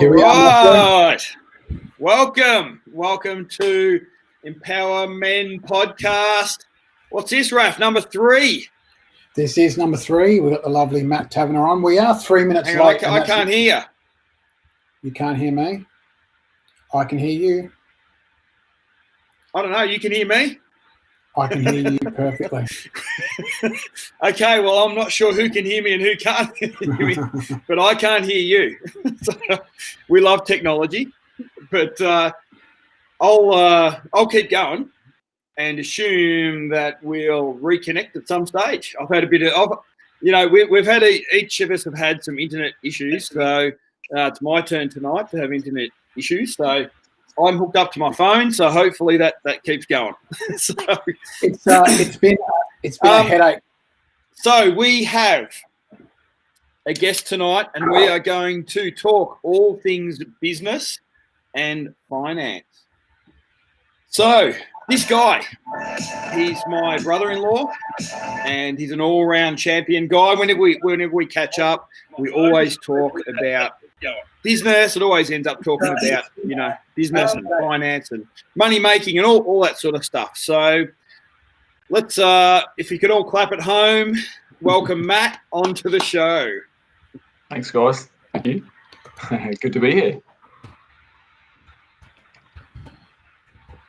Here we are. Welcome to EmpowerMEN podcast. What's this, Raf? Number 3. This is number 3. We've got the lovely Matt Taverner on. We are 3 minutes Hang on, late. I can't hear you. You can't hear me? I can hear you. I don't know. You can hear me? I can hear you perfectly. Okay, well, I'm not sure who can hear me and who can't hear me, but I can't hear you. So, we love technology, but I'll keep going and assume that we'll reconnect at some stage. I've had a bit of, we've had each of us have had some internet issues, so it's my turn tonight to have internet issues. So I'm hooked up to my phone, so hopefully that keeps going. So it's been a headache. So we have a guest tonight, and we are going to talk all things business and finance. So this guy, he's my brother-in-law, and he's an all-round champion guy. Whenever we catch up, we always talk about business. It always ends up talking about, business and finance and money making and all that sort of stuff. So let's, if you could all clap at home, welcome Matt onto the show. Thanks, guys. Thank you. Good to be here.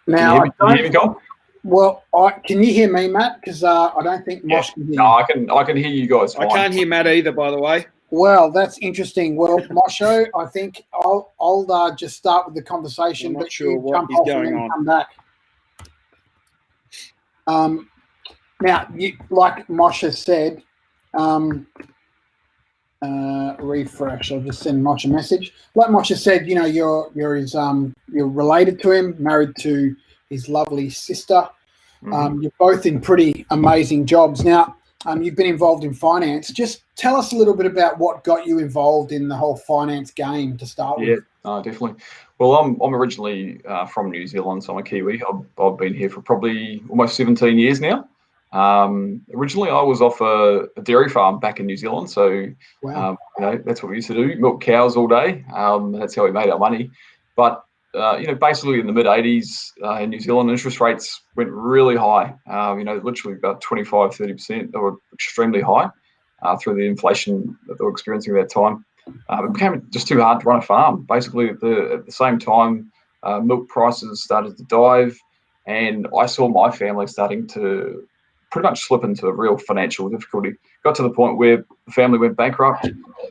Now, can you hear me, Colin? Well, can you hear me, Matt? Because I don't think Mosh can hear you. No, I can hear you guys fine. I can't hear Matt either, by the way. Well, that's interesting. Well, Mosho, I think I'll just start with the conversation. I'm not but sure you what jump is off going and then on. come back. Now, like Moshe said, refresh. I'll just send Moshe a message. Like Moshe said, you're related to him, married to his lovely sister. You're both in pretty amazing jobs. Now, you've been involved in finance. Just tell us a little bit about what got you involved in the whole finance game to start with. Yeah, definitely. Well, I'm originally from New Zealand, so I'm a Kiwi. I've been here for probably almost 17 years now. Originally, I was off a dairy farm back in New Zealand, so Wow. that's what we used to do: milk cows all day. That's how we made our money. But basically in the mid 80s in New Zealand, interest rates went really high. Literally about 25-30%. They were extremely high through the inflation that they were experiencing at that time. It became just too hard to run a farm. Basically, at the same time, milk prices started to dive, and I saw my family starting to pretty much slip into a real financial difficulty. Got to the point where the family went bankrupt,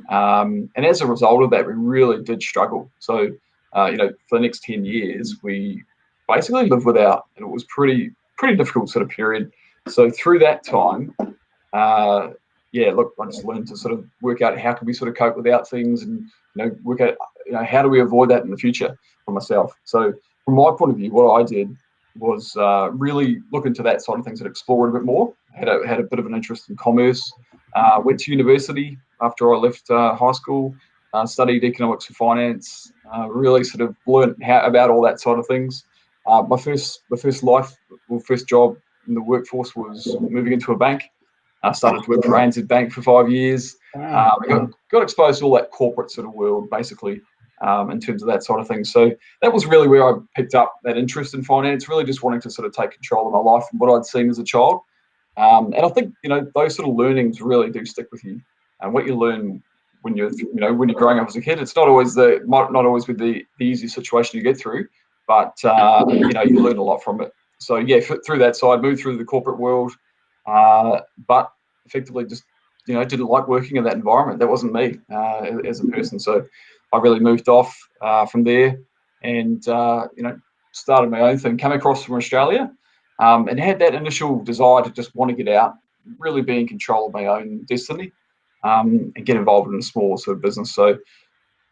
and as a result of that, we really did struggle. So, for the next 10 years, we basically lived without, and it was pretty difficult sort of period. So through that time, I just learned to sort of work out how can we sort of cope without things, and work out how do we avoid that in the future for myself. So from my point of view, what I did was really look into that side of things and explore it a bit more. Had a bit of an interest in commerce. Went to university after I left high school. Studied economics and finance. Really sort of learned about all that side of things. My first job in the workforce was moving into a bank. I started to work for ANZ Bank for 5 years. Got exposed to all that corporate sort of world, basically, in terms of that sort of thing. So that was really where I picked up that interest in finance, really just wanting to sort of take control of my life and what I'd seen as a child. And I think, those sort of learnings really do stick with you. And what you learn when you're growing up as a kid, it's not always not always with the easiest situation you get through, but you learn a lot from it. So yeah, through that side, moved through the corporate world, but effectively just didn't like working in that environment. That wasn't me as a person. So I really moved off from there, and started my own thing. Came across from Australia, and had that initial desire to just want to get out, really be in control of my own destiny. And get involved in a small sort of business. So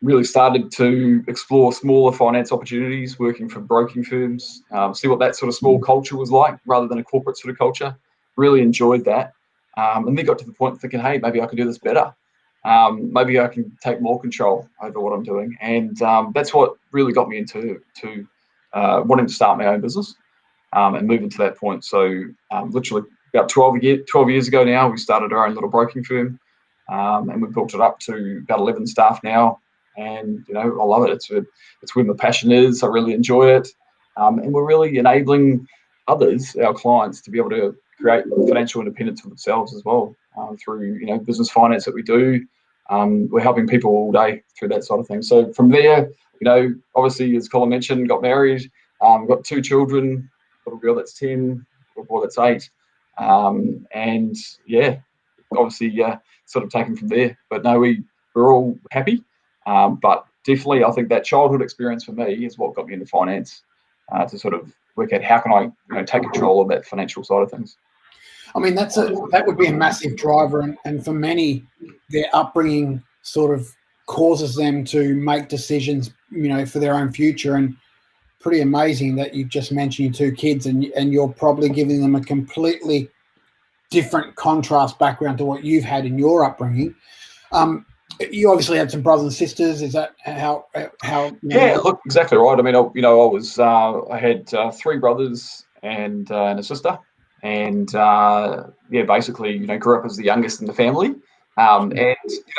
really started to explore smaller finance opportunities, working for broking firms, see what that sort of small culture was like rather than a corporate sort of culture. Really enjoyed that. And then got to the point of thinking, hey, maybe I can do this better. Maybe I can take more control over what I'm doing. And that's what really got me into wanting to start my own business and move into that point. So literally about 12 years ago now, we started our own little broking firm. And we've built it up to about 11 staff now, and I love it. It's where my passion is. I really enjoy it, and we're really enabling others, our clients, to be able to create financial independence for themselves as well, through business finance that we do. We're helping people all day through that sort of thing. So from there, obviously, as Colin mentioned, got married, got 2 children, a little girl that's 10, a boy that's 8, and yeah, obviously sort of taken from there. But no, we're all happy, but definitely I think that childhood experience for me is what got me into finance, to sort of work out how can I take control of that financial side of things. I mean, that would be a massive driver, and for many, their upbringing sort of causes them to make decisions, for their own future. And pretty amazing that you just mentioned your 2 kids, and you're probably giving them a completely different contrast background to what you've had in your upbringing. You obviously had some brothers and sisters. Is that how? Yeah, look, exactly right. I mean, I had 3 brothers and a sister, and basically, grew up as the youngest in the family. And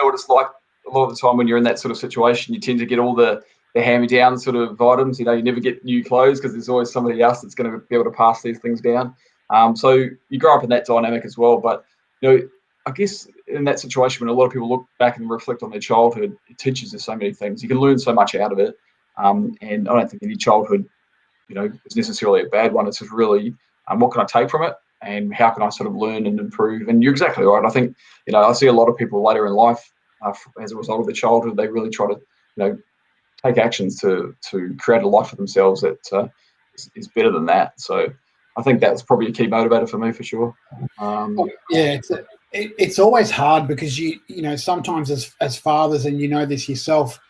what it's like a lot of the time when you're in that sort of situation, you tend to get all the hand-me-down sort of items. You never get new clothes because there's always somebody else that's going to be able to pass these things down. So you grow up in that dynamic as well. But I guess in that situation, when a lot of people look back and reflect on their childhood, it teaches you so many things. You can learn so much out of it. And I don't think any childhood, is necessarily a bad one. It's just really, what can I take from it, and how can I sort of learn and improve? And you're exactly right. I think, I see a lot of people later in life, as a result of their childhood, they really try to, take actions to create a life for themselves that is better than that. So I think that's probably a key motivator for me, for sure. Yeah, it's always hard because sometimes as fathers, and this yourself,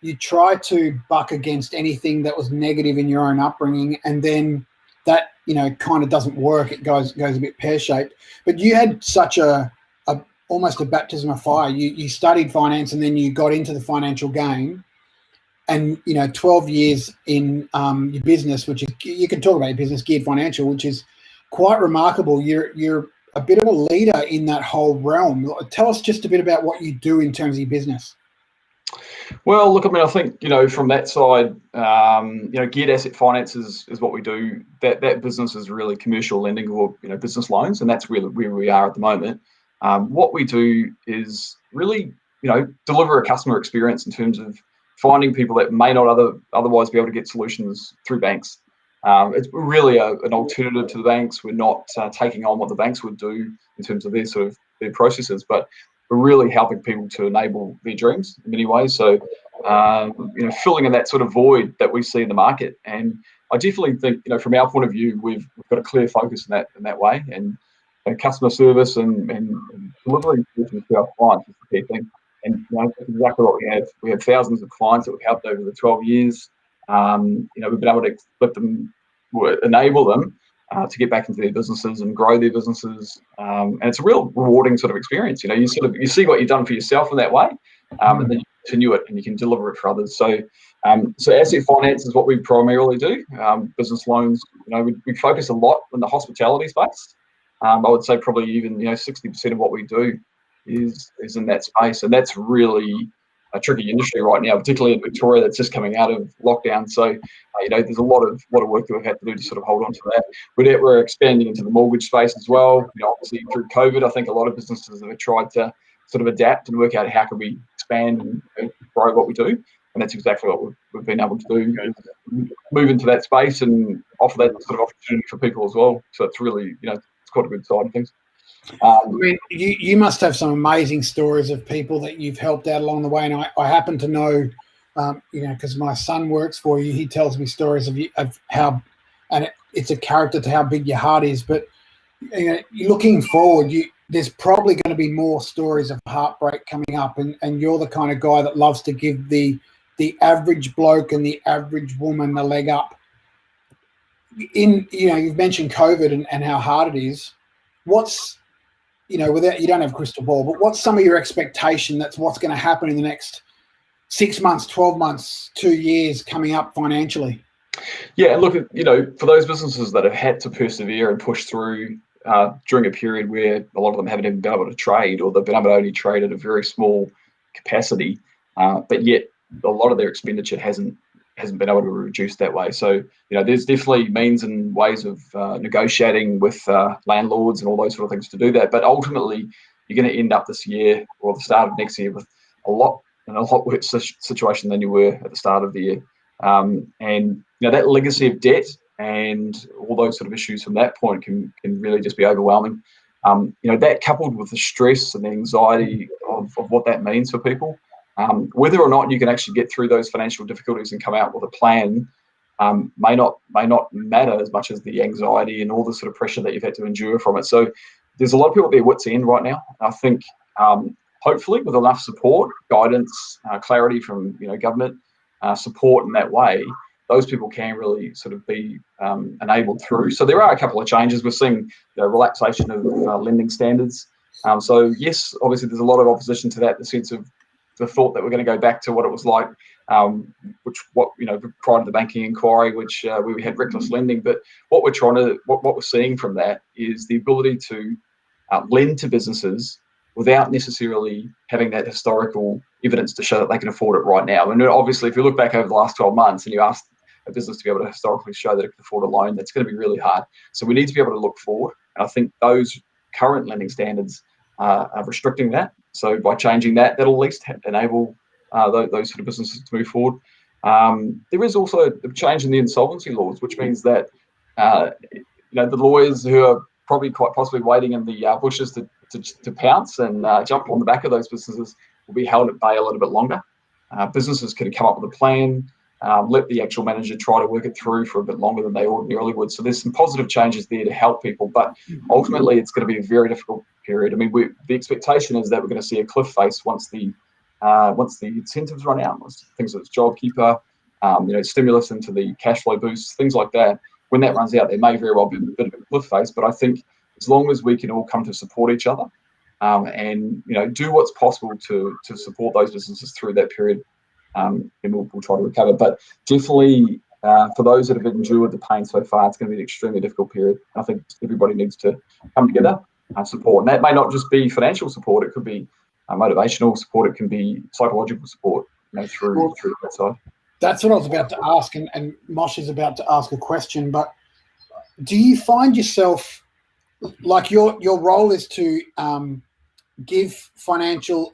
you try to buck against anything that was negative in your own upbringing, and then that kind of doesn't work. It goes a bit pear-shaped. But you had such a almost a baptism of fire. You studied finance, and then you got into the financial game. And 12 years in your business, which is, you can talk about your business, Geared Financial, which is quite remarkable. You're a bit of a leader in that whole realm. Tell us just a bit about what you do in terms of your business. Well, look, I mean, I think from that side, Geared Asset Finance is what we do. That business is really commercial lending, or business loans, and that's really where we are at the moment. What we do is really deliver a customer experience in terms of finding people that may not otherwise be able to get solutions through banks. It's really an alternative to the banks. We're not taking on what the banks would do in terms of their processes, but we're really helping people to enable their dreams in many ways. So, filling in that sort of void that we see in the market. And I definitely think, from our point of view, we've got a clear focus in that way. And customer service and delivering solutions to our clients is the key thing. And that's exactly what we have. We have thousands of clients that we've helped over the 12 years. We've been able to enable them to get back into their businesses and grow their businesses. And it's a real rewarding sort of experience. You see what you've done for yourself in that way, and then you continue it and you can deliver it for others. So asset finance is what we primarily do. Business loans, we focus a lot in the hospitality space. I would say probably even 60% of what we do is in that space, and that's really a tricky industry right now, particularly in Victoria, that's just coming out of lockdown. So there's a lot of work that we've had to do to sort of hold on to that. We're expanding into the mortgage space as well. Obviously through COVID, I think a lot of businesses have tried to sort of adapt and work out how can we expand and grow what we do, and that's exactly what we've been able to do, move into that space and offer that sort of opportunity for people as well. So it's really it's quite a good side of things. I mean, you must have some amazing stories of people that you've helped out along the way, and I happen to know, because my son works for you. He tells me stories of how, and it's a character to how big your heart is. But looking forward, there's probably going to be more stories of heartbreak coming up, and you're the kind of guy that loves to give the average bloke and the average woman a leg up. You've mentioned COVID and how hard it is. What's without, you don't have a crystal ball, but what's some of your expectation that's what's going to happen in the next 6 months, 12 months, 2 years coming up financially? Yeah, look, for those businesses that have had to persevere and push through during a period where a lot of them haven't even been able to trade, or they've been able to only trade at a very small capacity, but yet a lot of their expenditure hasn't been able to reduce that way. So there's definitely means and ways of negotiating with landlords and all those sort of things to do that. But ultimately, you're going to end up this year or the start of next year with a lot worse situation than you were at the start of the year. And that legacy of debt and all those sort of issues from that point can really just be overwhelming. That coupled with the stress and the anxiety of what that means for people, whether or not you can actually get through those financial difficulties and come out with a plan may not matter as much as the anxiety and all the sort of pressure that you've had to endure from it. So there's a lot of people at their wits' end right now. I think hopefully with enough support, guidance, clarity from government support in that way, those people can really sort of be enabled through. So there are a couple of changes. We're seeing relaxation of lending standards. So yes, obviously there's a lot of opposition to that, the sense of the thought that we're going to go back to what it was like, prior to the banking inquiry, which where we had reckless lending. But what we're seeing from that is the ability to lend to businesses without necessarily having that historical evidence to show that they can afford it right now. And obviously, if you look back over the last 12 months and you ask a business to be able to historically show that it can afford a loan, that's going to be really hard. So we need to be able to look forward. And I think those current lending standards are restricting that. So by changing that, that'll at least enable those sort of businesses to move forward. There is also a change in the insolvency laws, which means that the lawyers who are probably quite possibly waiting in the bushes to pounce and jump on the back of those businesses will be held at bay a little bit longer. Businesses can come up with a plan, let the actual manager try to work it through for a bit longer than they ordinarily would. So there's some positive changes there to help people, but ultimately it's going to be a very difficult period. I mean, the expectation is that we're going to see a cliff face once the incentives run out, things like JobKeeper, stimulus into the cash flow boosts, things like that. When that runs out, there may very well be a bit of a cliff face, but I think as long as we can all come to support each other and do what's possible to support those businesses through that period, then we'll try to recover. But definitely for those that have endured the pain so far, it's going to be an extremely difficult period. I think everybody needs to come together and support. And that may not just be financial support, it could be motivational support, it can be psychological support through that side. That's what I was about to ask, and Mosh is about to ask a question, but do you find yourself, like your role is to give financial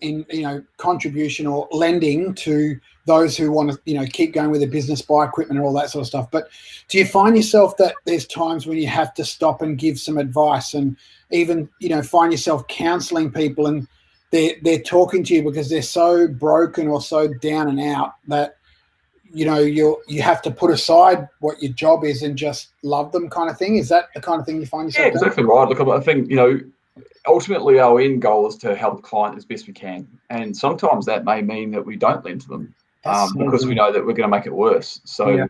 contribution or lending to those who want to keep going with their business, buy equipment and all that sort of stuff, but do you find yourself that there's times when you have to stop and give some advice and even find yourself counseling people and they're talking to you because they're so broken or so down and out that you have to put aside what your job is and just love them, kind of thing? Is that the kind of thing you find yourself? Yeah, exactly right. Look, I think ultimately our end goal is to help the client as best we can, and sometimes that may mean that we don't lend to them because we know that we're going to make it worse. So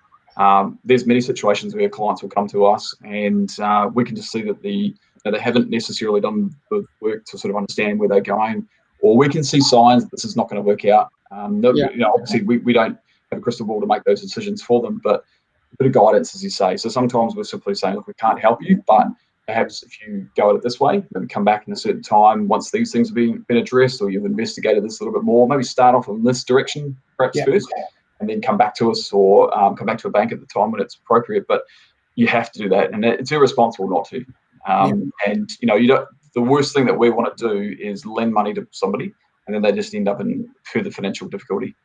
there's many situations where clients will come to us and we can just see that they haven't necessarily done the work to sort of understand where they're going, or we can see signs that this is not going to work out. Obviously we don't have a crystal ball to make those decisions for them, but a bit of guidance, as you say. So sometimes we're simply saying, look, we can't help you, but perhaps if you go at it this way, maybe come back in a certain time once these things have been addressed, or you've investigated this a little bit more, maybe start off in this direction perhaps first, and then come back to us, or come back to a bank at the time when it's appropriate. But you have to do that, and it's irresponsible not to. And the worst thing that we want to do is lend money to somebody and then they just end up in further financial difficulty.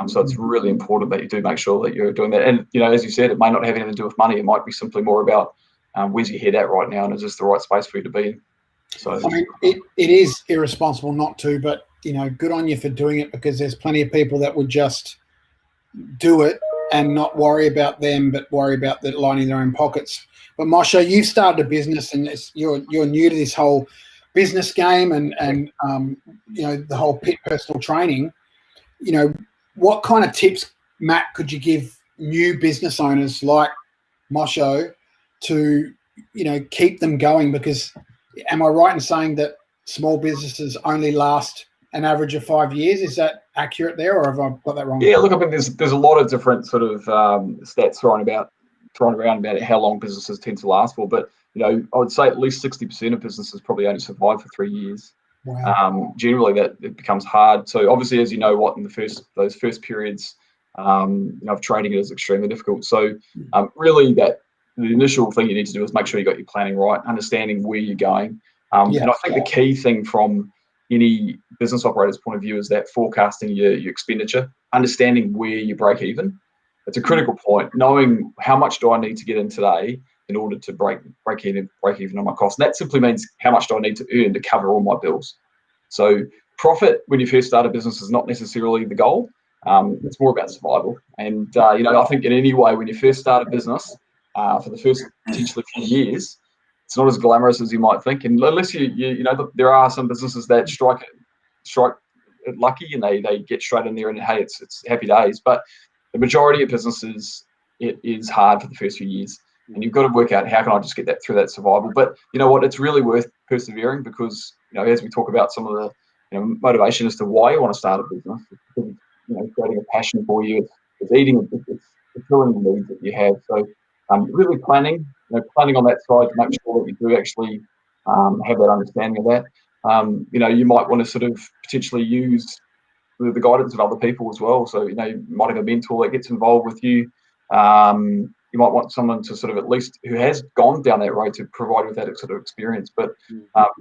So it's really important that you do make sure that you're doing that. And as you said, it may not have anything to do with money. It might be simply more about where's your head at right now, and is this the right space for you to be in? So I mean, it is irresponsible not to, but good on you for doing it, because there's plenty of people that would just do it and not worry about them, but worry about the lining their own pockets. But Moshe, you've started a business, and you're new to this whole business game and the whole pit personal training. What kind of tips, Matt, could you give new business owners like Moshe to keep them going? Because am I right in saying that small businesses only last an average of 5 years? Is that accurate there, or have I got that wrong? Yeah, look, I mean, there's a lot of different sort of stats thrown around about how long businesses tend to last for, but I would say at least 60% of businesses probably only survive for 3 years. Wow. Generally that it becomes hard. So obviously, as you know, what in those first periods, of trading it is extremely difficult. So really that the initial thing you need to do is make sure you got your planning right, understanding where you're going. And I think the key thing from any business operator's point of view is that forecasting your expenditure, understanding where you break even. It's a critical point, knowing how much do I need to get in today in order to break even on my costs. And that simply means how much do I need to earn to cover all my bills. So profit when you first start a business is not necessarily the goal. It's more about survival. And I think in any way when you first start a business, for the first potentially few years, it's not as glamorous as you might think. And unless there are some businesses that strike it lucky and they get straight in there and hey, it's happy days. But the majority of businesses, it is hard for the first few years. And you've got to work out how can I just get that through that survival. But you know what, it's really worth persevering because, as we talk about some of the motivation as to why you want to start a business, it's creating a passion for you, it's eating, it's fulfilling the needs that you have. So really planning on that side to make sure that you do actually have that understanding of that. You might want to sort of potentially use the guidance of other people as well. So, you might have a mentor that gets involved with you. You might want someone to sort of at least who has gone down that road to provide with that sort of experience. But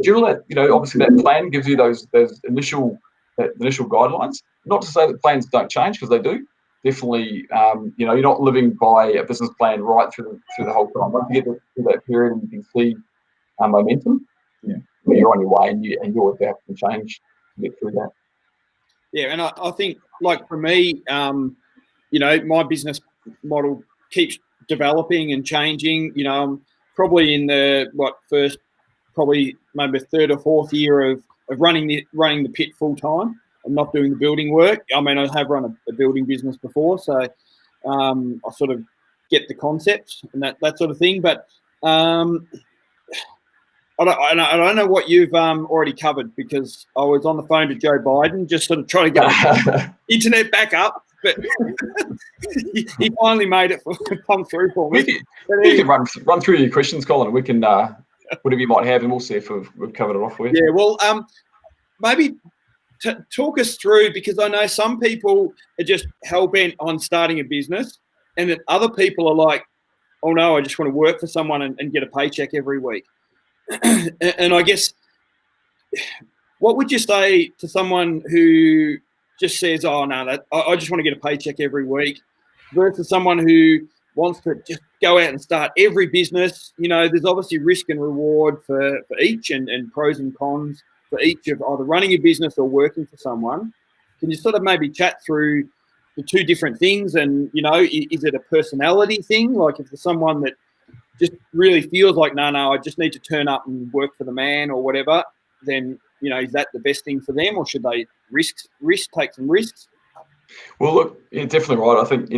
during that, obviously that plan gives you those initial guidelines. Not to say that plans don't change because they do. Definitely, you're not living by a business plan right through the whole time. Once you get to that period and you can see momentum, you're on your way and you're have to change to get through that. Yeah, and I think, like for me, my business model keeps developing and changing. I'm probably in the probably maybe third or fourth year of running the pit full time and not doing the building work. I mean, I have run a building business before, so I sort of get the concepts and that sort of thing. But I don't know what you've already covered because I was on the phone to Joe Biden just sort of trying to get the internet back up, but he finally made it come through for me. We can run through your questions, Colin, and we can whatever you might have, and we'll see if we've covered it off with. Yeah, well, maybe talk us through, because I know some people are just hell-bent on starting a business and that other people are like, oh no, I just want to work for someone and get a paycheck every week. And I guess, what would you say to someone who just says, oh no, I just want to get a paycheck every week, versus someone who wants to just go out and start every business? There's obviously risk and reward for each and pros and cons for each of either running a business or working for someone. Can you sort of maybe chat through the two different things? And, is it a personality thing? Like if there's someone that just really feels like, no, I just need to turn up and work for the man or whatever, then, is that the best thing for them, or should they take some risks? Well, look, you're definitely right. I think,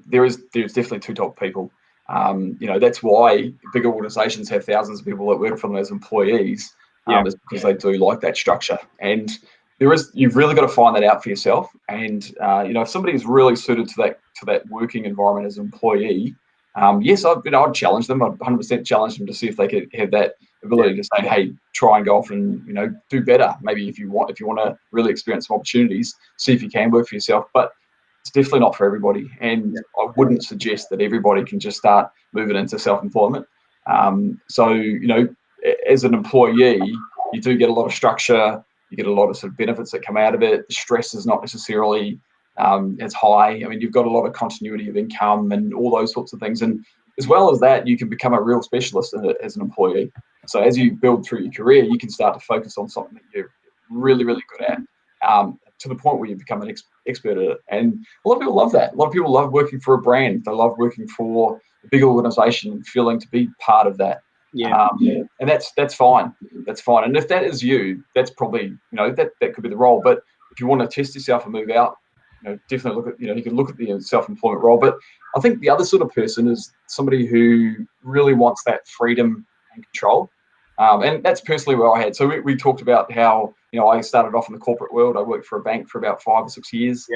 there's definitely two types of people. That's why bigger organizations have thousands of people that work for them as employees, is because they do like that structure. And you've really got to find that out for yourself. And, if somebody is really suited to that working environment as an employee, yes, I'd challenge them. I'd 100% challenge them to see if they could have that ability to say, hey, try and go off and, do better. Maybe if you want to really experience some opportunities, see if you can work for yourself. But it's definitely not for everybody. And I wouldn't suggest that everybody can just start moving into self-employment. As an employee, you do get a lot of structure. You get a lot of sort of benefits that come out of it. The stress is not necessarily as high. I mean, you've got a lot of continuity of income and all those sorts of things. And as well as that, you can become a real specialist in it as an employee. So as you build through your career, you can start to focus on something that you're really, really good at, to the point where you become an expert at it. And a lot of people love that. A lot of people love working for a brand. They love working for a big organization and feeling to be part of that. And that's fine. That's fine. And if that is you, that's probably, that could be the role. But if you want to test yourself and move out, definitely look at, you can look at the self-employment role. But I think the other sort of person is somebody who really wants that freedom and control. And that's personally where I had. So we talked about how, I started off in the corporate world. I worked for a bank for about 5 or 6 years.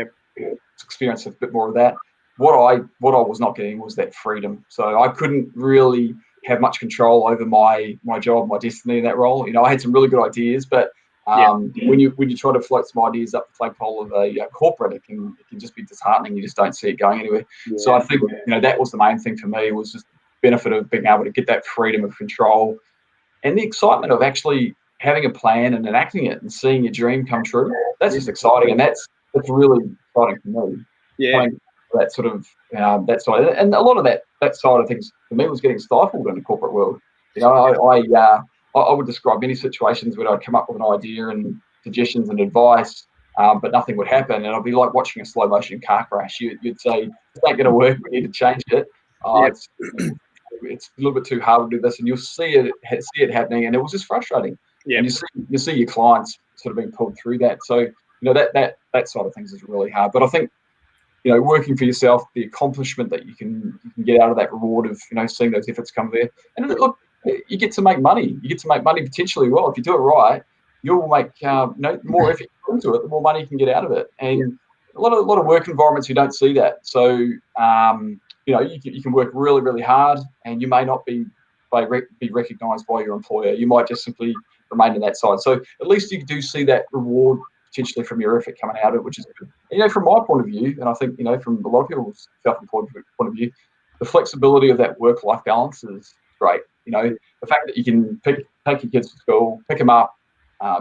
Experienced a bit more of that. What I was not getting was that freedom. So I couldn't really have much control over my job, my destiny in that role. I had some really good ideas, but When you try to float some ideas up the flagpole of a corporate, it can just be disheartening. You just don't see it going anywhere. So I think that was the main thing for me, was just the benefit of being able to get that freedom of control and the excitement of actually having a plan and enacting it and seeing your dream come true. That's just exciting, and that's really exciting for me. Coming that sort of that side, and a lot of that side of things for me was getting stifled in the corporate world. I would describe many situations where I'd come up with an idea and suggestions and advice, but nothing would happen, and I'd be like watching a slow motion car crash. You'd say, "It's not going to work. We need to change it." It's a little bit too hard to do this, and you'll see it happening, and it was just frustrating. And you see your clients sort of being pulled through that. So that side of things is really hard. But I think working for yourself, the accomplishment that you can get out of that reward of seeing those efforts come there, and look, you get to make money. You get to make money potentially. Well, if you do it right, you'll make the more effort you put into it, the more money you can get out of it. And a lot of work environments, you don't see that. So you can work really, really hard, and you may not be recognised by your employer. You might just simply remain on that side. So at least you do see that reward potentially from your effort coming out of it, which is good. From my point of view, and I think from a lot of people's self-employed point of view, the flexibility of that work-life balance is great. The fact that you can take your kids to school, pick them up,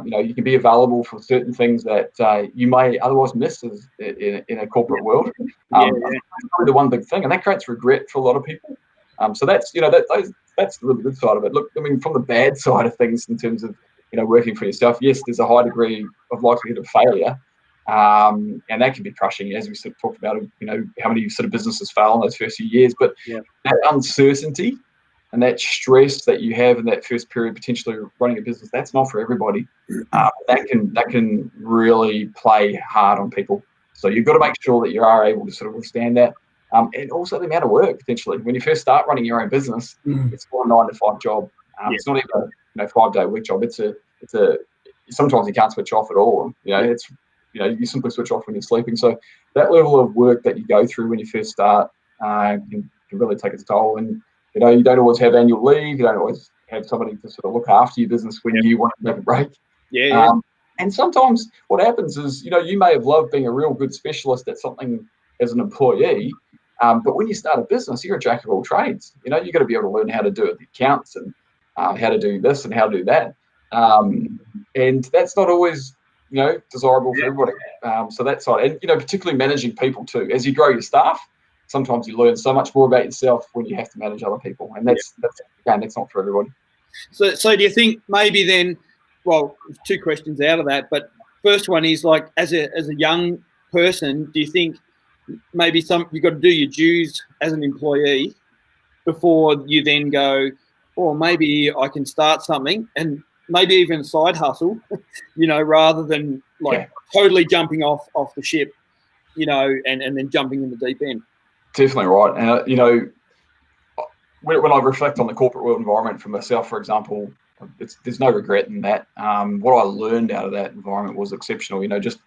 you can be available for certain things that you may otherwise miss in a corporate world. That's probably the one big thing, and that creates regret for a lot of people. So that's that's the really good side of it. Look, I mean, from the bad side of things, in terms of working for yourself, yes, there's a high degree of likelihood of failure, and that can be crushing, as we sort of talked about. How many sort of businesses fail in those first few years, but that uncertainty and that stress that you have in that first period, potentially running a business, that's not for everybody. That can really play hard on people. So you've got to make sure that you are able to sort of withstand that. And also the amount of work, potentially. When you first start running your own business, it's not a 9-to-5 job. It's not even a 5-day week job. It's a sometimes you can't switch off at all. You simply switch off when you're sleeping. So that level of work that you go through when you first start can really take its toll. And you don't always have annual leave. You don't always have somebody to sort of look after your business when you want to make a break. And sometimes what happens is, you may have loved being a real good specialist at something as an employee, but when you start a business, you're a jack of all trades. You've got to be able to learn how to do the accounts and how to do this and how to do that. And that's not always, desirable for everybody. So that side, and, particularly managing people too. As you grow your staff, sometimes you learn so much more about yourself when you have to manage other people, and that's not for everybody. So do you think maybe then? Well, two questions out of that, but first one is, like, as a young person, do you think maybe you've got to do your dues as an employee before you then go, or maybe I can start something, and maybe even a side hustle, rather than totally jumping off the ship, and then jumping in the deep end. Definitely right. And, when I reflect on the corporate world environment for myself, for example, there's no regret in that. What I learned out of that environment was exceptional, just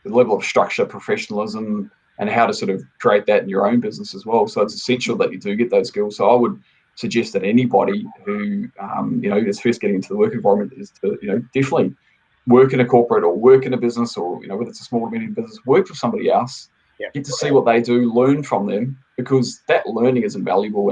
the level of structure, professionalism, and how to sort of create that in your own business as well. So it's essential that you do get those skills. So I would suggest that anybody who, is first getting into the work environment is to, definitely work in a corporate or work in a business, or, whether it's a small or medium business, work for somebody else, get to see what they do, learn from them, because that learning is invaluable.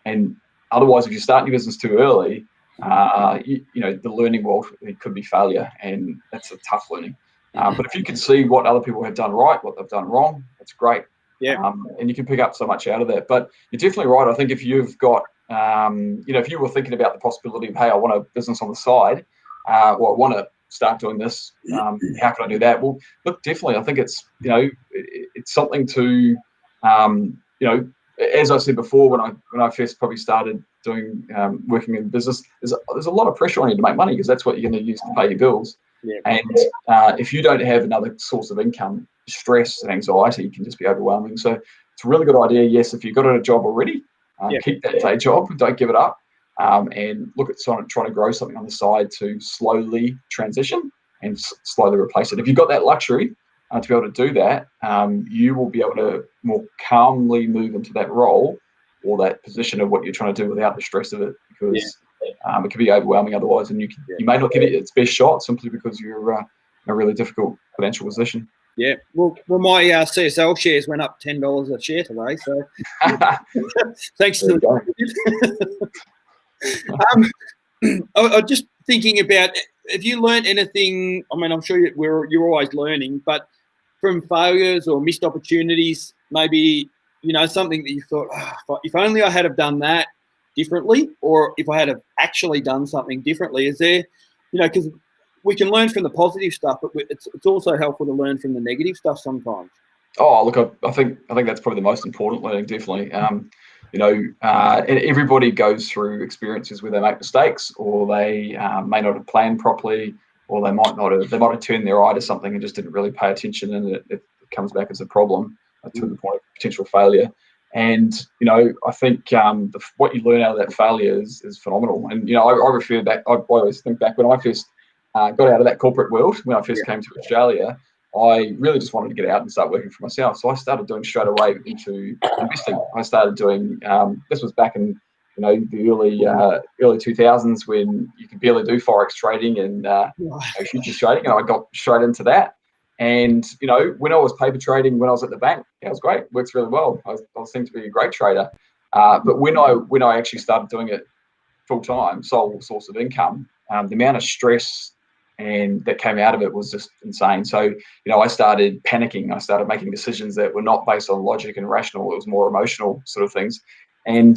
And otherwise, if you start your business too early, the learning world, it could be failure, and that's a tough learning. But if you can see what other people have done right, what they've done wrong, that's great. And you can pick up so much out of that. But you're definitely right. I think if you've got, if you were thinking about the possibility of, hey, I want a business on the side, or I want to start doing this, how can I do that? Well, look, definitely, I think it's, it's something to, as I said before, when I first probably started doing working in business, there's a lot of pressure on you to make money, because that's what you're going to use to pay your bills. And if you don't have another source of income, stress and anxiety can just be overwhelming. So it's a really good idea. Yes, if you've got a job already, keep that day job, don't give it up, and look at trying to grow something on the side to slowly transition and slowly replace it. If you've got that luxury to be able to do that, you will be able to more calmly move into that role or that position of what you're trying to do without the stress of it, because it can be overwhelming otherwise, and you may not give it its best shot simply because you're in a really difficult financial position. Yeah, well, my CSL shares went up $10 a share today, so thanks to the I'm just thinking about, have you learned anything? I mean, I'm sure you're always learning, but from failures or missed opportunities, maybe, something that you thought, if only I had have done that differently, or if I had have actually done something differently. Is there, because we can learn from the positive stuff, but it's also helpful to learn from the negative stuff sometimes. Oh, look, I think that's probably the most important learning, definitely. Everybody goes through experiences where they make mistakes, or they may not have planned properly, or they might have turned their eye to something and just didn't really pay attention, and it comes back as a problem to the point of potential failure. And I think what you learn out of that failure is phenomenal. And I refer back. I always think back when I first got out of that corporate world, when I first came to Australia. I really just wanted to get out and start working for myself. So I started doing straight away into investing. I started doing, this was back in, the early 2000s when you could barely do Forex trading and futures trading. And I got straight into that. And, when I was paper trading, when I was at the bank, it was great. Works really well. I seemed to be a great trader. But when I actually started doing it full time, sole source of income, the amount of stress and that came out of it was just insane. So, I started panicking. I started making decisions that were not based on logic and rational. It was more emotional sort of things. And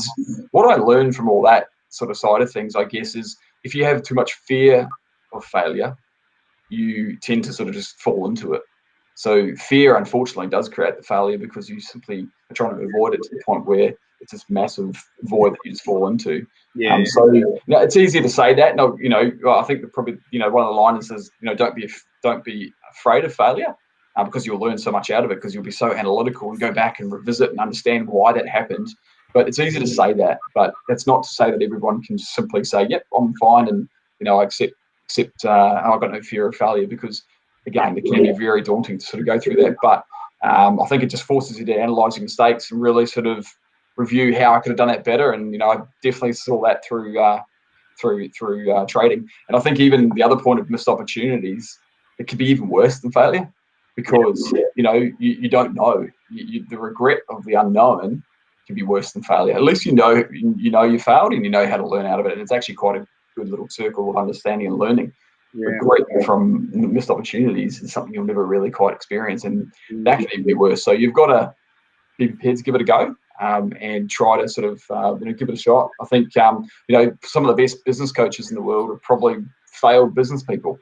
what I learned from all that sort of side of things, I guess, is if you have too much fear of failure, you tend to sort of just fall into it. So fear, unfortunately, does create the failure because you simply are trying to avoid it to the point where it's this massive void that you just fall into. Yeah. So it's easy to say that. No, I think that probably one of the liners is don't be afraid of failure because you'll learn so much out of it because you'll be so analytical and go back and revisit and understand why that happened. But it's easy to say that, but that's not to say that everyone can simply say, "Yep, I'm fine," and I accept. I've got no fear of failure because, again, it can be very daunting to sort of go through that. But I think it just forces you to analyse your mistakes and really sort of review how I could have done that better. And I definitely saw that through trading. And I think even the other point of missed opportunities, it could be even worse than failure because you don't know. The regret of the unknown can be worse than failure. At least you know you failed and you know how to learn out of it. And it's actually quite a good little circle of understanding and learning. Regret from missed opportunities is something you'll never really quite experience, and that can even be worse. So you've got to be prepared to give it a go and try to sort of give it a shot. I think some of the best business coaches in the world are probably failed business people,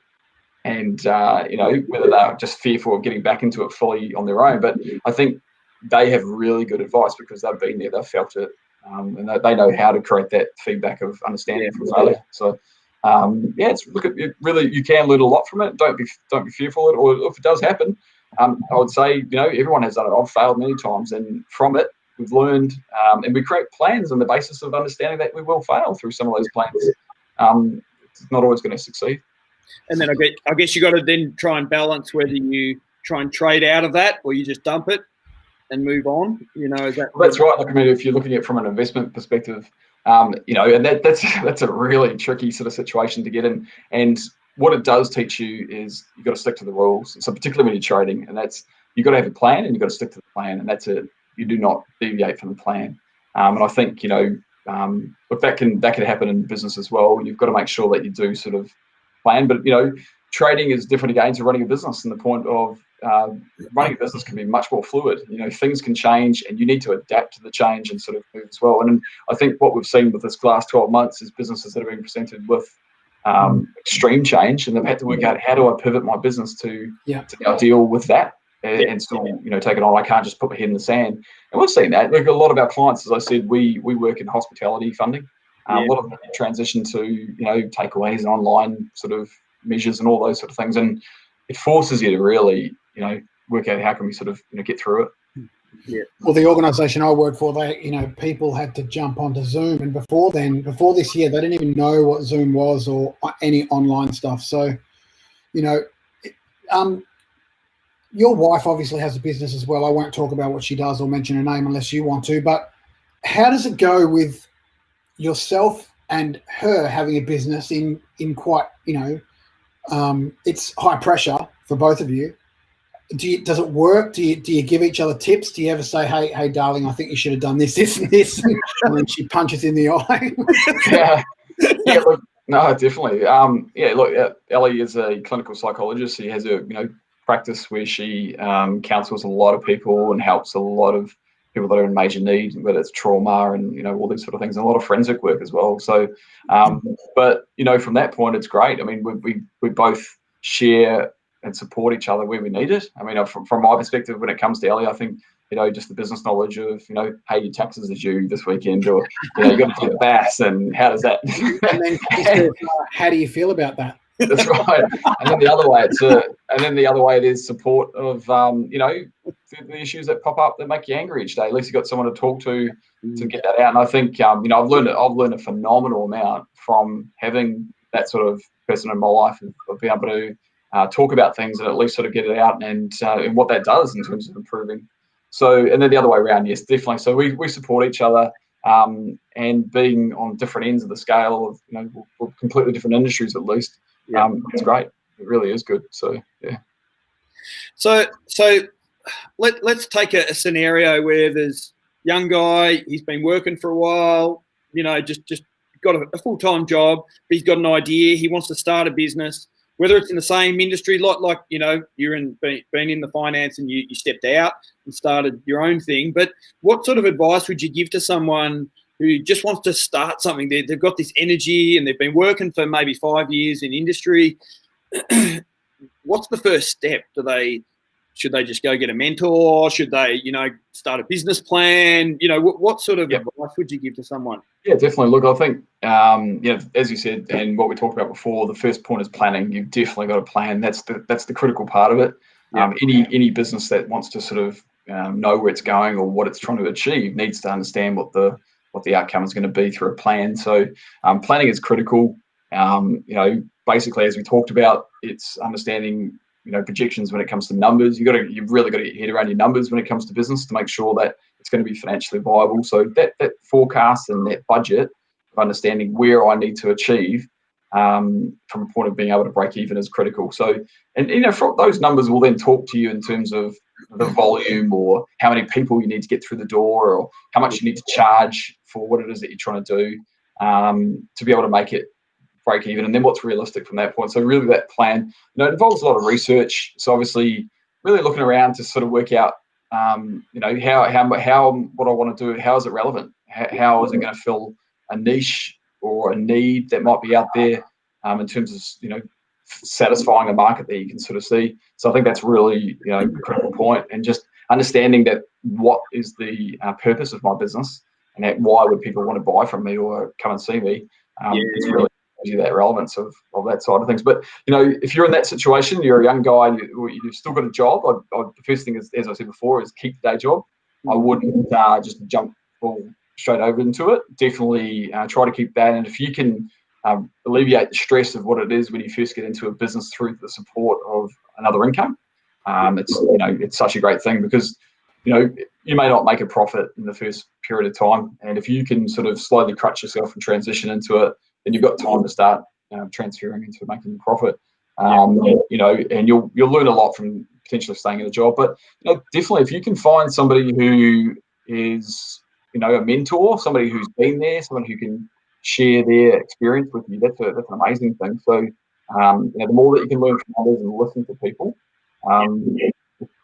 and whether they're just fearful of getting back into it fully on their own. But I think they have really good advice because they've been there, they've felt it, and they know how to create that feedback of understanding from failure. So. Really, you can learn a lot from it. Don't be fearful of it, or if it does happen, I would say everyone has done it. I've failed many times, and from it we've learned, and we create plans on the basis of understanding that we will fail through some of those plans. It's not always going to succeed. And then I guess you got to then try and balance whether you try and trade out of that or you just dump it and move on. Is that? Well, that's right. Like, I mean, if you're looking at it from an investment perspective. And that's a really tricky sort of situation to get in. And what it does teach you is you've got to stick to the rules. So particularly when you're trading, and that's you've got to have a plan and you've got to stick to the plan, and that's it. You do not deviate from the plan. And I think look, that can happen in business as well. You've got to make sure that you do sort of plan. But trading is different again to running a business, and the point of running a business can be much more fluid. Things can change and you need to adapt to the change and sort of move as well. And I think what we've seen with this last 12 months is businesses that have been presented with extreme change, and they've had to work out, how do I pivot my business to deal with that and still take it on. I can't just put my head in the sand. And we've seen that. Like a lot of our clients, as I said, we work in hospitality funding. A lot of them transition to takeaways and online sort of measures and all those sort of things, and it forces you to really work out how can we sort of get through it. Yeah. Well, the organisation I work for, they people had to jump onto Zoom, and before this year, they didn't even know what Zoom was or any online stuff. So, your wife obviously has a business as well. I won't talk about what she does or mention her name unless you want to. But how does it go with yourself and her having a business in quite, it's high pressure for both of you. Does it work? Do you give each other tips? Do you ever say, hey, darling, I think you should have done this, and this, and then she punches in the eye? Yeah, look, no, definitely. Look, Ellie is a clinical psychologist. She has a practice where she counsels a lot of people and helps a lot of people that are in major need, whether it's trauma and all these sort of things, and a lot of forensic work as well. So, but from that point, it's great. I mean, we both share and support each other where we need it. I mean, from my perspective, when it comes to Ellie, I think just the business knowledge of hey, your taxes are due this weekend, or you got to do the bass, and how does that? And then she says, how do you feel about that? That's right. And then the other way, there's support of the issues that pop up that make you angry each day. At least you've got someone to talk to get that out. And I think I've learned a phenomenal amount from having that sort of person in my life, of being able to talk about things and at least sort of get it out, and what that does in terms of improving. So, and then the other way around, yes, definitely. So we support each other, and being on different ends of the scale of completely different industries at least. It's great. It really is good. So yeah. So let's take a scenario where there's a young guy. He's been working for a while. Just got a full-time job. But he's got an idea. He wants to start a business. Whether it's in the same industry, like you're been in the finance and you stepped out and started your own thing. But what sort of advice would you give to someone who just wants to start something? They've got this energy and they've been working for maybe 5 years in industry. What's the first step? Should they just go get a mentor? Should they, start a business plan? What sort of advice would you give to someone? Yeah, definitely. Look, I think, as you said, and what we talked about before, the first point is planning. You've definitely got a plan. That's the critical part of it. Yeah. Any business that wants to sort of know where it's going or what it's trying to achieve needs to understand what the outcome is going to be through a plan. So planning is critical. Basically, as we talked about, it's understanding projections when it comes to numbers. You've really got to get your head around your numbers when it comes to business to make sure that it's going to be financially viable. So that forecast and that budget of understanding where I need to achieve from a point of being able to break even is critical. So, and those numbers will then talk to you in terms of the volume, or how many people you need to get through the door, or how much you need to charge for what it is that you're trying to do to be able to make it break even, and then what's realistic from that point. So really that plan, it involves a lot of research. So obviously really looking around to sort of work out, how what I want to do, how is it relevant? How is it going to fill a niche or a need that might be out there in terms of, satisfying a market that you can sort of see. So I think that's really, a critical point, and just understanding that what is the purpose of my business, and that why would people want to buy from me or come and see me. It's really you that relevance of that side of things. But if you're in that situation, you're a young guy and you've still got a job, the first thing is, as I said before, is keep the day job. I wouldn't just jump straight over into it. Definitely try to keep that, and if you can alleviate the stress of what it is when you first get into a business through the support of another income, it's such a great thing, because you may not make a profit in the first period of time, and if you can sort of slowly crutch yourself and transition into it, then you've got time to start transferring into making a profit. And you'll learn a lot from potentially staying in a job. But definitely, if you can find somebody who is a mentor, somebody who's been there, someone who can share their experience with you, that's an amazing thing. So the more that you can learn from others and listen to people,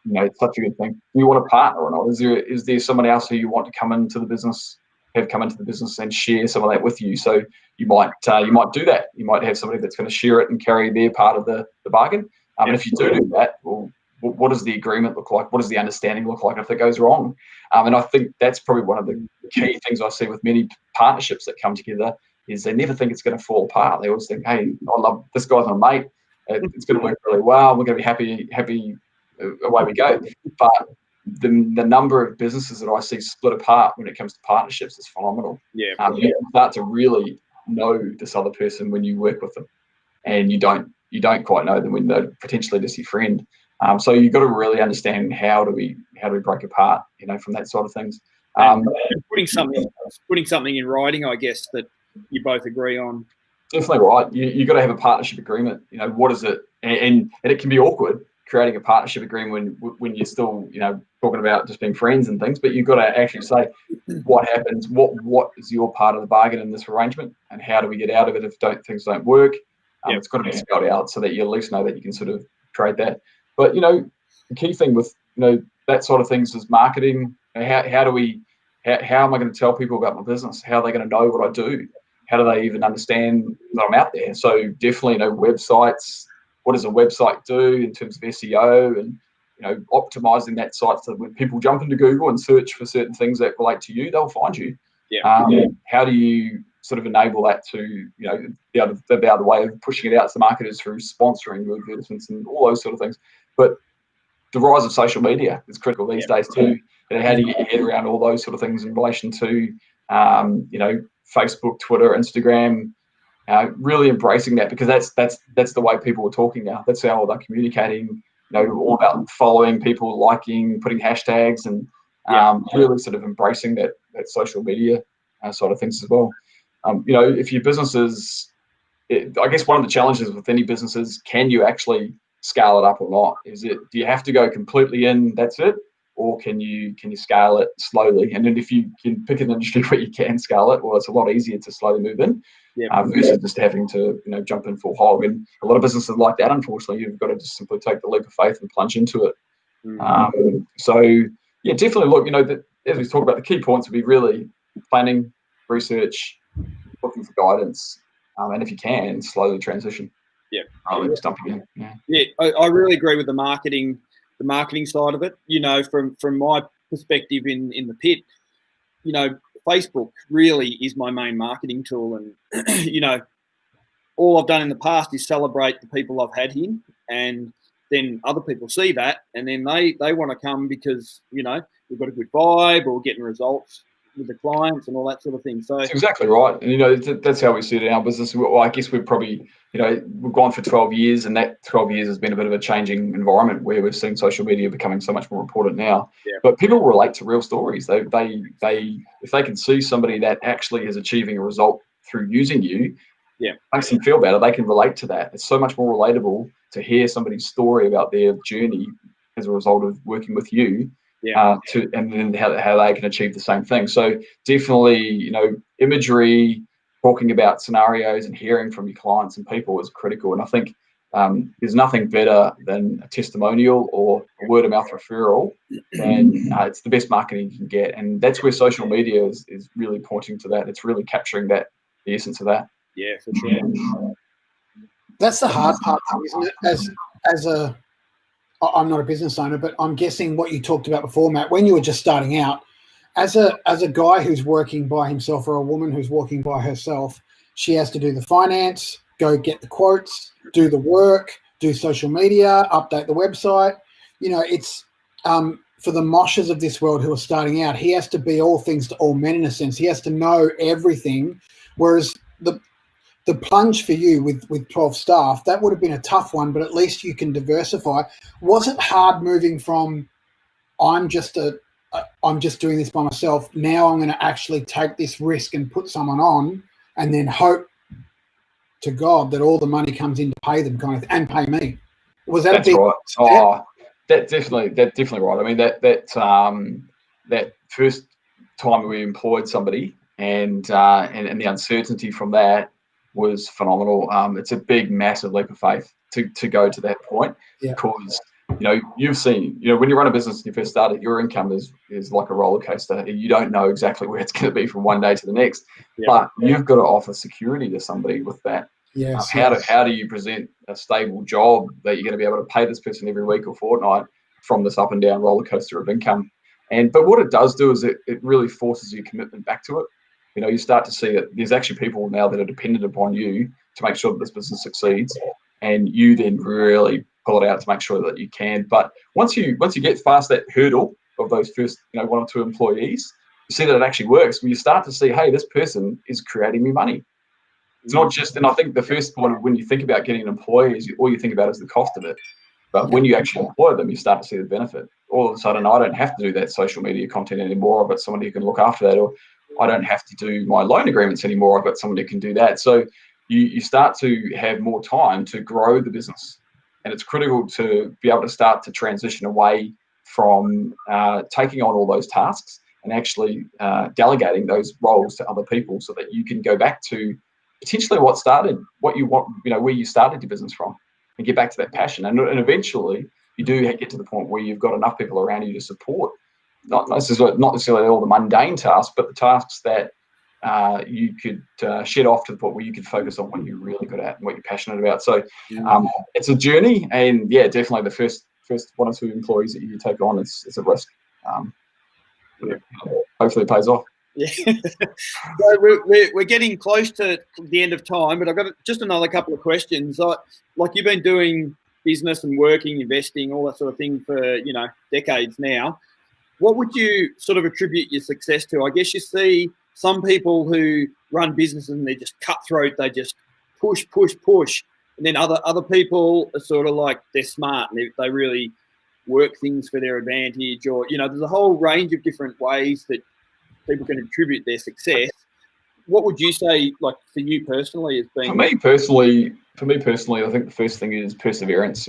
it's such a good thing. Do you want a partner or not? Is there someone else who you want to come into the business and share some of that with you? So you might do that. You might have somebody that's going to share it and carry their part of the bargain. And if you do that, well, what does the agreement look like? What does the understanding look like if it goes wrong? And I think that's probably one of the key things I see with many partnerships that come together, is they never think it's going to fall apart. They always think, hey, I love this guy's my mate. It's going to work really well. We're going to be happy. Away we go. But the number of businesses that I see split apart when it comes to partnerships is phenomenal. You start to really know this other person when you work with them, and you don't quite know them when they're potentially just your friend. So you've got to really understand how do we break apart, from that side of things. Putting something in writing, I guess, that you both agree on. Definitely right. You got to have a partnership agreement. You know, what is it? And it can be awkward creating a partnership agreement when you're still, you know, talking about just being friends and things. But you've got to actually say what happens. What is your part of the bargain in this arrangement, and how do we get out of it if things don't work? It's got to be spelled out so that you at least know that you can sort of trade that. But you know, the key thing with that sort of things is marketing. How am I going to tell people about my business? How are they going to know what I do? How do they even understand that I'm out there? So definitely, websites. What does a website do in terms of SEO and optimizing that site so that when people jump into Google and search for certain things that relate to you, they'll find you. How do you sort of enable that to the other way of pushing it out to the market is through sponsoring your advertisements and all those sort of things. But the rise of social media is critical these days too. And how do you get your head around all those sort of things in relation to Facebook, Twitter, Instagram, really embracing that, because that's the way people are talking now. That's how they're communicating. All about following people, liking, putting hashtags, and really sort of embracing that social media side of things as well. If your business is, I guess one of the challenges with any business is, can you actually scale it up or not? Do you have to go completely in, that's it? Or can you scale it slowly? And then if you can pick an industry where you can scale it, well, it's a lot easier to slowly move in versus just having to jump in full hog. And a lot of businesses like that, unfortunately, you've got to just simply take the leap of faith and plunge into it. Definitely look, that as we talk about, the key points would be really planning, research, looking for guidance, and if you can, slowly transition. Just dumping in. I really agree with the marketing side of it. From my perspective in the pit, Facebook really is my main marketing tool, and all I've done in the past is celebrate the people I've had here, and then other people see that, and then they want to come because we've got a good vibe, or we're getting results with the clients and all that sort of thing. So that's exactly right. And that's how we see it in our business. Well, I guess we've probably we've gone for 12 years, and that 12 years has been a bit of a changing environment where we've seen social media becoming so much more important now. But people relate to real stories. They if they can see somebody that actually is achieving a result through using you, makes them feel better. They can relate to that. It's so much more relatable to hear somebody's story about their journey as a result of working with you. And then how they can achieve the same thing. So definitely, imagery, talking about scenarios and hearing from your clients and people is critical. And I think there's nothing better than a testimonial or a word of mouth referral, and it's the best marketing you can get. And that's where social media is really pointing to that. It's really capturing the essence of that. Yeah, for sure. That's the hard part, isn't it? I'm not a business owner, but I'm guessing what you talked about before, Matt, when you were just starting out, as a guy who's working by himself, or a woman who's working by herself, she has to do the finance, go get the quotes, do the work, do social media, update the website. It's for the moshes of this world who are starting out, he has to be all things to all men in a sense. He has to know everything, whereas the plunge for you with 12 staff, that would have been a tough one, but at least you can diversify. Was it hard moving from I'm just doing this by myself, now I'm going to actually take this risk and put someone on, and then hope to God that all the money comes in to pay them, kind of, and pay me? Was that That's a big right? step? Oh, that's definitely right. I mean, that first time we employed somebody, and the uncertainty from that was phenomenal. It's a big, massive leap of faith to go to that point, because you've seen, when you run a business and you first started, your income is like a roller coaster. You don't know exactly where it's going to be from one day to the next, but you've got to offer security to somebody with that. How do you present a stable job that you're going to be able to pay this person every week or fortnight from this up and down roller coaster of income? But what it does do is it really forces your commitment back to it. You start to see that there's actually people now that are dependent upon you to make sure that this business succeeds, and you then really pull it out to make sure that you can. But once you get past that hurdle of those first 1 or 2 employees, you see that it actually works. When you start to see, hey, this person is creating me money. It's not just, and I think the first point when you think about getting an employee is all you think about is the cost of it. But when you actually employ them, you start to see the benefit. All of a sudden, I don't have to do that social media content anymore. I've got somebody who can look after that, or I don't have to do my loan agreements anymore. I've got someone who can do that. So you start to have more time to grow the business. And it's critical to be able to start to transition away from taking on all those tasks and actually delegating those roles to other people so that you can go back to potentially what you want, where you started your business from, and get back to that passion. And eventually you do get to the point where you've got enough people around you to support not necessarily all the mundane tasks, but the tasks that you could shed off to the point where you could focus on what you're really good at and what you're passionate about. So it's a journey, and yeah, definitely the first 1 or 2 employees that you take on is a risk. Hopefully it pays off. Yeah. So we're getting close to the end of time, but I've got just another couple of questions. Like you've been doing business and working, investing, all that sort of thing for decades now. What would you sort of attribute your success to? I guess you see some people who run businesses and they're just cutthroat. They just push. And then other people are sort of like, they're smart and they really work things for their advantage, or, there's a whole range of different ways that people can attribute their success. What would you say, like for you personally, as being? For me personally, I think the first thing is perseverance,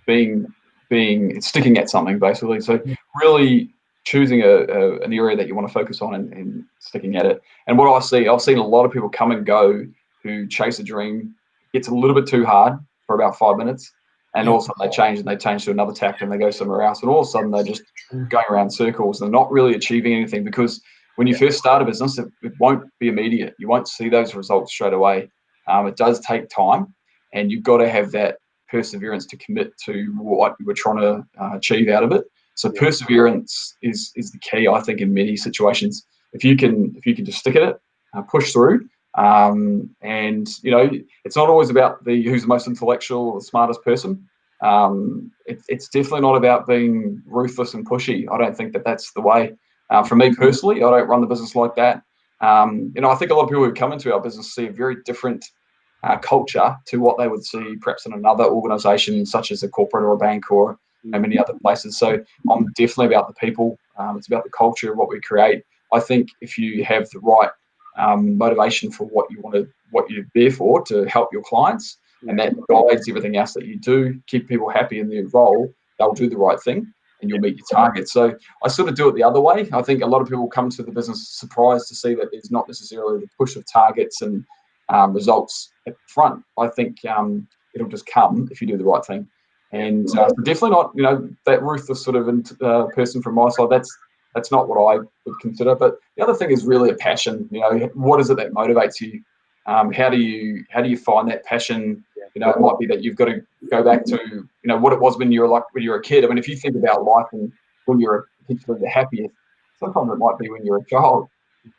being sticking at something basically. So really choosing an area that you want to focus on and sticking at it. And what I've seen a lot of people come and go who chase a dream. It's a little bit too hard for about 5 minutes, and all of a sudden they change to another tact and they go somewhere else, and all of a sudden they're just going around circles and they're not really achieving anything, because when you first start a business, it won't be immediate. You won't see those results straight away. It does take time, and you've got to have that perseverance to commit to what you were trying to achieve out of it. So perseverance is the key, I think, in many situations. If you can just stick at it, push through, and it's not always about who's the most intellectual or the smartest person. It's definitely not about being ruthless and pushy. I don't think that's the way. For me personally, I don't run the business like that. I think a lot of people who come into our business see a very different culture to what they would see perhaps in another organisation, such as a corporate or a bank or many other places. So I'm definitely about the people. It's about the culture, what we create. I think if you have the right motivation for what you're there for, to help your clients, and that guides everything else that you do, keep people happy in their role, they'll do the right thing and you'll meet your target. So I sort of do it the other way. I think a lot of people come to the business surprised to see that there's not necessarily the push of targets and results at the front. I think it'll just come if you do the right thing. And definitely not, that ruthless sort of person from my side. That's not what I would consider. But the other thing is really a passion. What is it that motivates you? How do you find that passion? It might be that you've got to go back to what it was when you were a kid. I mean, if you think about life and when you're particularly the happiest, sometimes it might be when you're a child,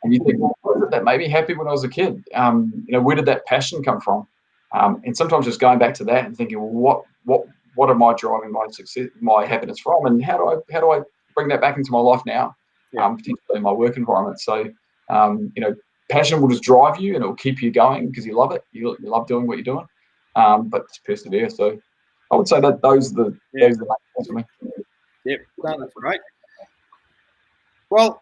and you think, well, what is it that made me happy when I was a kid? Where did that passion come from? And sometimes just going back to that and thinking, well, what am I driving my success, my happiness from, and how do I bring that back into my life now, particularly in my work environment? So, passion will just drive you and it will keep you going because you love it. You love doing what you're doing, but just persevere. So, I would say that those are the main things for me. Yep, that's great. Well,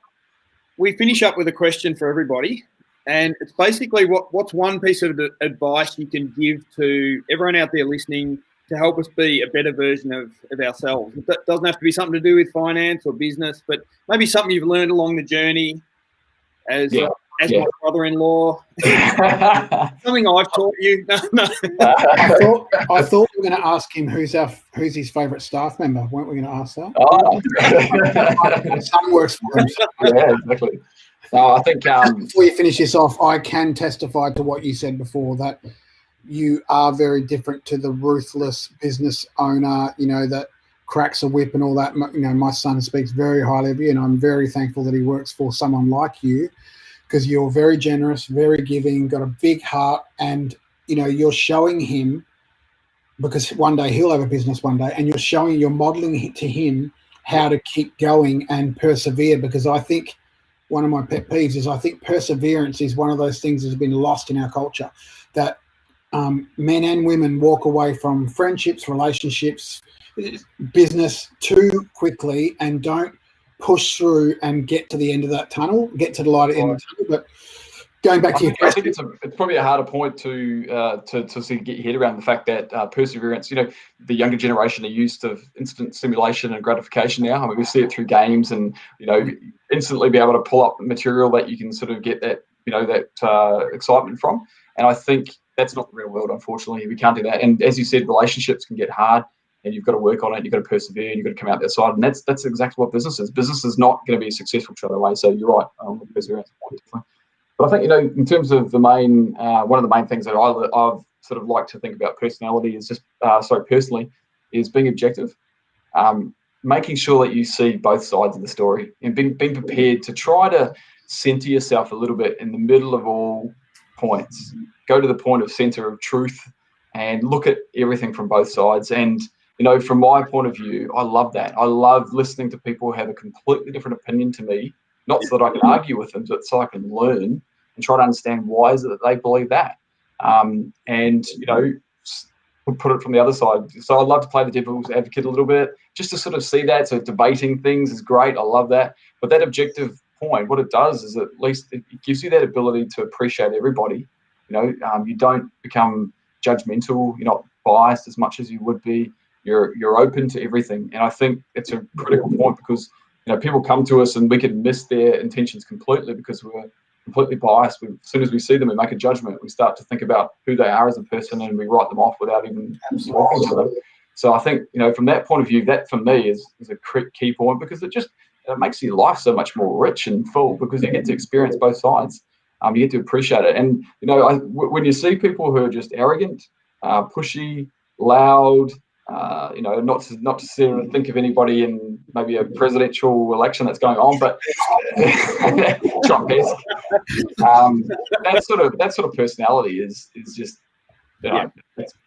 we finish up with a question for everybody, and it's basically what's one piece of advice you can give to everyone out there listening to help us be a better version of ourselves. It doesn't have to be something to do with finance or business, but maybe something you've learned along the journey as my brother-in-law. Something I've taught you. No. I thought we were going to ask him who's his favourite staff member. Weren't we going to ask that? Oh. Some works for him. Yeah, exactly. No, I think before you finish this off, I can testify to what you said before, that you are very different to the ruthless business owner, that cracks a whip and all that. My son speaks very highly of you, and I'm very thankful that he works for someone like you, because you're very generous, very giving, got a big heart, and, you're showing him, because one day he'll have a business one day, and you're modeling to him how to keep going and persevere, because I think one of my pet peeves is I think perseverance is one of those things that's been lost in our culture, that men and women walk away from friendships, relationships, business too quickly and don't push through and get to the end of that tunnel, get to the light at the end of the tunnel. But going back to your question, I think it's probably a harder point to see, get your head around the fact that perseverance. You know, the younger generation are used to instant stimulation and gratification now. I mean, we see it through games, and instantly be able to pull up material that you can sort of get that excitement from. And I think that's not the real world, unfortunately. We can't do that. And as you said, relationships can get hard, and you've got to work on it. You've got to persevere. And you've got to come out the other side. And that's exactly what business is. Business is not going to be successful straight away. So you're right. Perseverance, definitely. But I think, in terms of the main, one of the main things that I've sort of like to think about personality is just, personally, is being objective, making sure that you see both sides of the story, and being prepared to try to center yourself a little bit in the middle of all points. Go to the point of center of truth and look at everything from both sides. And, from my point of view, I love that. I love listening to people who have a completely different opinion to me, not so that I can argue with them, but so I can learn and try to understand why is it that they believe that. Put it from the other side. So I love to play the devil's advocate a little bit, just to sort of see that. So debating things is great. I love that. But that objective point, what it does is at least it gives you that ability to appreciate everybody. You don't become judgmental. You're not biased as much as you would be. You're open to everything. And I think it's a critical point, because people come to us and we can miss their intentions completely because we're completely biased. As soon as we see them, we make a judgment. We start to think about who they are as a person, and we write them off without even talking to them. So I think, from that point of view, that for me is a key point, because it makes your life so much more rich and full, because you get to experience both sides. You get to appreciate it. And, when you see people who are just arrogant, pushy, loud, not to sort of think of anybody in maybe a presidential election that's going on, but Trump-esque. That sort of personality is just,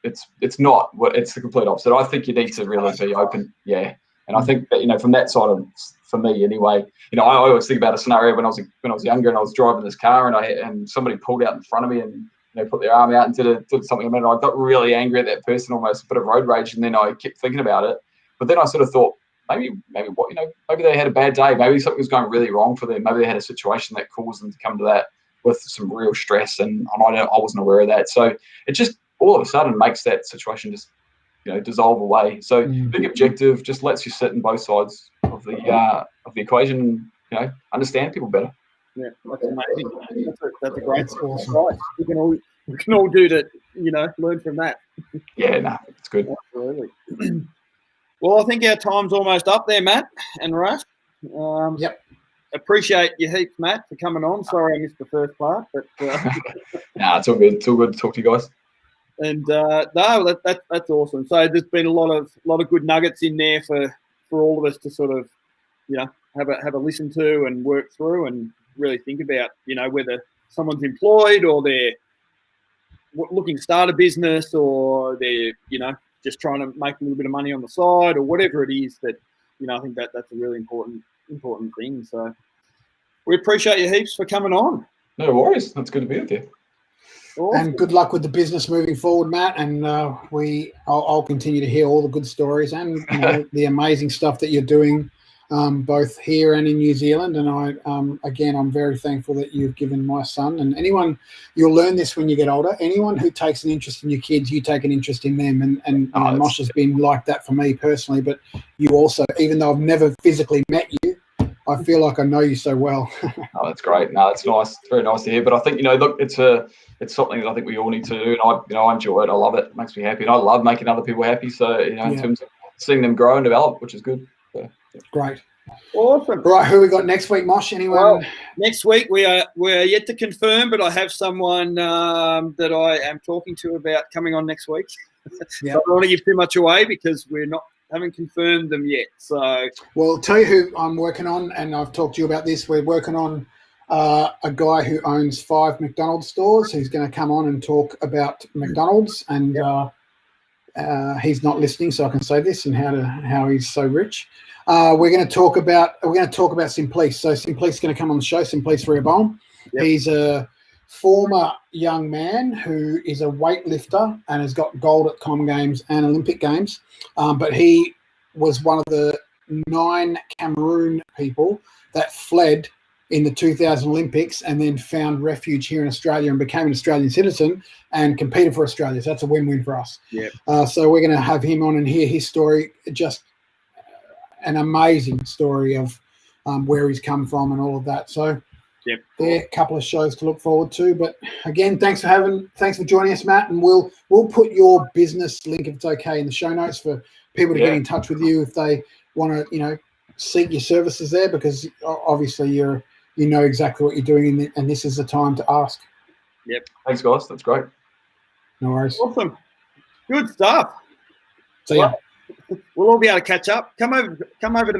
it's not what, it's the complete opposite. I think you need to really be open, And I think that from that side of, for me anyway, I always think about a scenario when I was younger and I was driving this car and somebody pulled out in front of me and put their arm out and did something. I got really angry at that person, almost a bit of road rage, and then I kept thinking about it. But then I sort of thought, maybe they had a bad day. Maybe something was going really wrong for them. Maybe they had a situation that caused them to come to that with some real stress, and I wasn't aware of that. So it just all of a sudden makes that situation just dissolve away. So being objective just lets you sit in both sides of the equation. Understand people better. Yeah, that's amazing. That's a great. Awesome. Right. We can all do that. Learn from that. Yeah, it's good. Absolutely. Well, I think our time's almost up there, Matt and Raf. Yep. Appreciate you heaps, Matt, for coming on. Sorry I missed the first part, but it's all good. It's all good to talk to you guys. And that's awesome. So there's been a lot of good nuggets in there for all of us to sort of have a listen to and work through and really think about whether someone's employed or they're looking to start a business, or they're just trying to make a little bit of money on the side, or whatever it is that I think that's a really important thing. So we appreciate you heaps for coming on. No worries. That's good to be with you. Awesome. And good luck with the business moving forward, Matt. And I'll continue to hear all the good stories and the amazing stuff that you're doing, both here and in New Zealand. And I'm very thankful that you've given my son and anyone. You'll learn this when you get older. Anyone who takes an interest in your kids, you take an interest in them. And Mosh has been like that for me personally. But you also, even though I've never physically met you, I feel like I know you so well. Oh, that's great. No, it's nice. It's very nice to hear. But I think look, it's something that I think we all need to do, and I enjoy it. I love it. It makes me happy, and I love making other people happy. So in terms of seeing them grow and develop, which is good. So, yeah. Great. Awesome. Right, who we got next week, Mosh? Anyone? Well, next week we're yet to confirm, but I have someone that I am talking to about coming on next week. Yep. So I don't want to give too much away because haven't confirmed them yet. So, well, I'll tell you who I'm working on, and I've talked to you about this. We're working on a guy who owns 5 McDonald's stores who's going to come on and talk about McDonald's, and he's not listening, so I can say this and how he's so rich. We're going to talk about Simplice. So Simplice is going to come on the show. Simplice Rehoboam. Yep. He's a former young man who is a weightlifter and has got gold at Com Games and Olympic Games, but he was one of the 9 Cameroon people that fled in the 2000 Olympics and then found refuge here in Australia and became an Australian citizen and competed for Australia. So that's a win-win for us. Yeah. So we're going to have him on and hear his story. Just an amazing story of where he's come from and all of that. So yep. There are a couple of shows to look forward to. But again, thanks for joining us, Matt. And we'll put your business link, if it's okay, in the show notes for people to get in touch with you if they want to, seek your services there, because obviously you know exactly what you're doing, and this is the time to ask. Yep. Thanks, guys. That's great. No worries. Awesome. Good stuff. So yeah. We'll all be able to catch up. Come over to Matt's